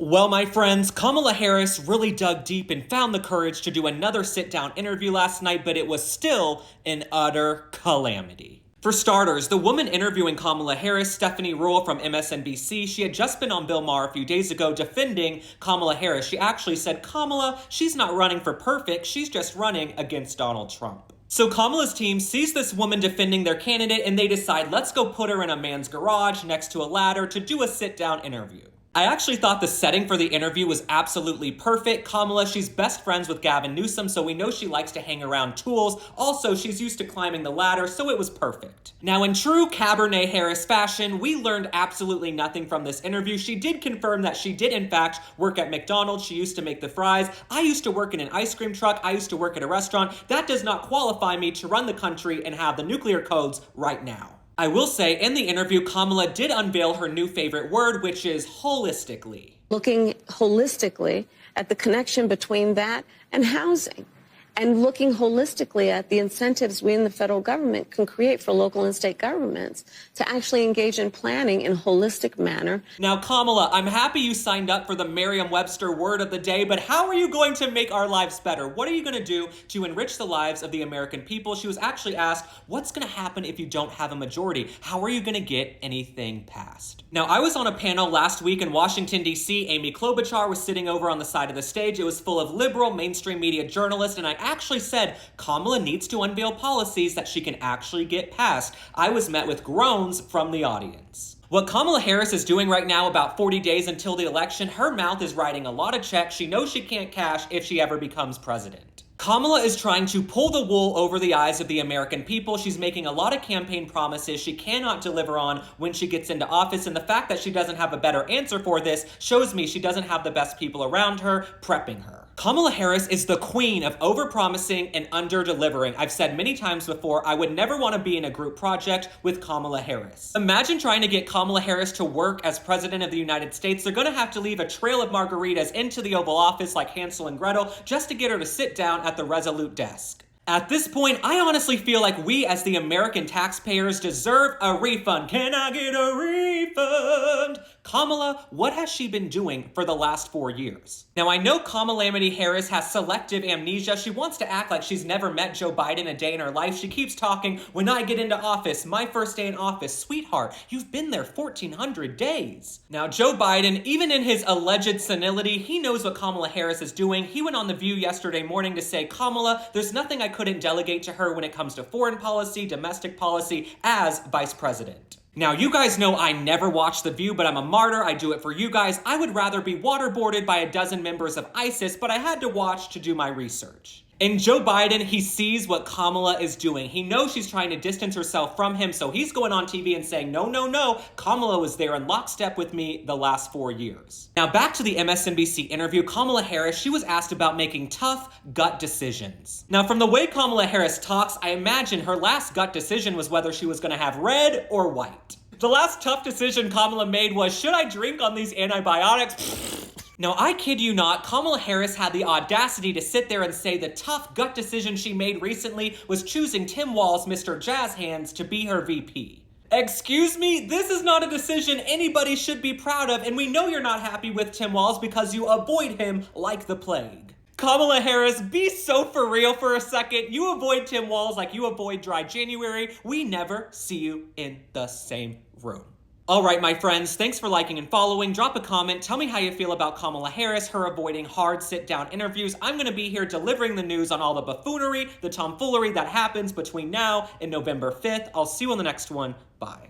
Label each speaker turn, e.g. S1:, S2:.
S1: Well, my friends, Kamala Harris really dug deep and found the courage to do another sit-down interview last night, but it was still an utter calamity. For starters, the woman interviewing Kamala Harris, Stephanie Ruhle from MSNBC, she had just been on Bill Maher a few days ago defending Kamala Harris. She actually said, Kamala, she's not running for perfect, she's just running against Donald Trump. So Kamala's team sees this woman defending their candidate and they decide, let's go put her in a man's garage next to a ladder to do a sit-down interview. I actually thought the setting for the interview was absolutely perfect. Kamala, she's best friends with Gavin Newsom, so we know she likes to hang around tools. Also, she's used to climbing the ladder, so it was perfect. Now, in true Cabernet Harris fashion, we learned absolutely nothing from this interview. She did confirm that she did, in fact, work at McDonald's. She used to make the fries. I used to work in an ice cream truck. I used to work at a restaurant. That does not qualify me to run the country and have the nuclear codes right now. I will say, in the interview, Kamala did unveil her new favorite word, which is holistically.
S2: Looking holistically at the connection between that and housing, and looking holistically at the incentives we in the federal government can create for local and state governments to actually engage in planning in a holistic manner.
S1: Now, Kamala, I'm happy you signed up for the Merriam-Webster word of the day, but how are you going to make our lives better? What are you going to do to enrich the lives of the American people? She was actually asked, what's going to happen if you don't have a majority? How are you going to get anything passed? Now, I was on a panel last week in Washington, D.C. Amy Klobuchar was sitting over on the side of the stage. It was full of liberal mainstream media journalists, and I actually said Kamala needs to unveil policies that she can actually get passed. I was met with groans from the audience. What Kamala Harris is doing right now, about 40 days until the election, her mouth is writing a lot of checks she knows she can't cash if she ever becomes president. Kamala is trying to pull the wool over the eyes of the American people. She's making a lot of campaign promises she cannot deliver on when she gets into office, and the fact that she doesn't have a better answer for this shows me she doesn't have the best people around her prepping her. Kamala Harris is the queen of overpromising and under-delivering. I've said many times before, I would never want to be in a group project with Kamala Harris. Imagine trying to get Kamala Harris to work as president of the United States. They're going to have to leave a trail of margaritas into the Oval Office like Hansel and Gretel just to get her to sit down at the Resolute desk. At this point, I honestly feel like we as the American taxpayers deserve a refund. Can I get a refund? Kamala, what has she been doing for the last 4 years? Now, I know Kamala Harris has selective amnesia. She wants to act like she's never met Joe Biden a day in her life. She keeps talking, when I get into office, my first day in office. Sweetheart, you've been there 1,400 days. Now, Joe Biden, even in his alleged senility, he knows what Kamala Harris is doing. He went on The View yesterday morning to say, Kamala, there's nothing I couldn't delegate to her when it comes to foreign policy, domestic policy, as vice president. Now, you guys know I never watch The View, but I'm a martyr. I do it for you guys. I would rather be waterboarded by a dozen members of ISIS, but I had to watch to do my research. And Joe Biden, he sees what Kamala is doing. He knows she's trying to distance herself from him, so he's going on TV and saying, no, no, no, Kamala was there in lockstep with me the last 4 years. Now, back to the MSNBC interview, Kamala Harris, she was asked about making tough gut decisions. Now, from the way Kamala Harris talks, I imagine her last gut decision was whether she was going to have red or white. The last tough decision Kamala made was, should I drink on these antibiotics? Now, I kid you not, Kamala Harris had the audacity to sit there and say the tough gut decision she made recently was choosing Tim Walz, Mr. Jazz Hands, to be her VP. Excuse me? This is not a decision anybody should be proud of, and we know you're not happy with Tim Walz because you avoid him like the plague. Kamala Harris, be so for real for a second. You avoid Tim Walz like you avoid dry January. We never see you in the same room. All right, my friends, thanks for liking and following. Drop a comment. Tell me how you feel about Kamala Harris, her avoiding hard sit-down interviews. I'm going to be here delivering the news on all the buffoonery, the tomfoolery that happens between now and November 5th. I'll see you on the next one. Bye.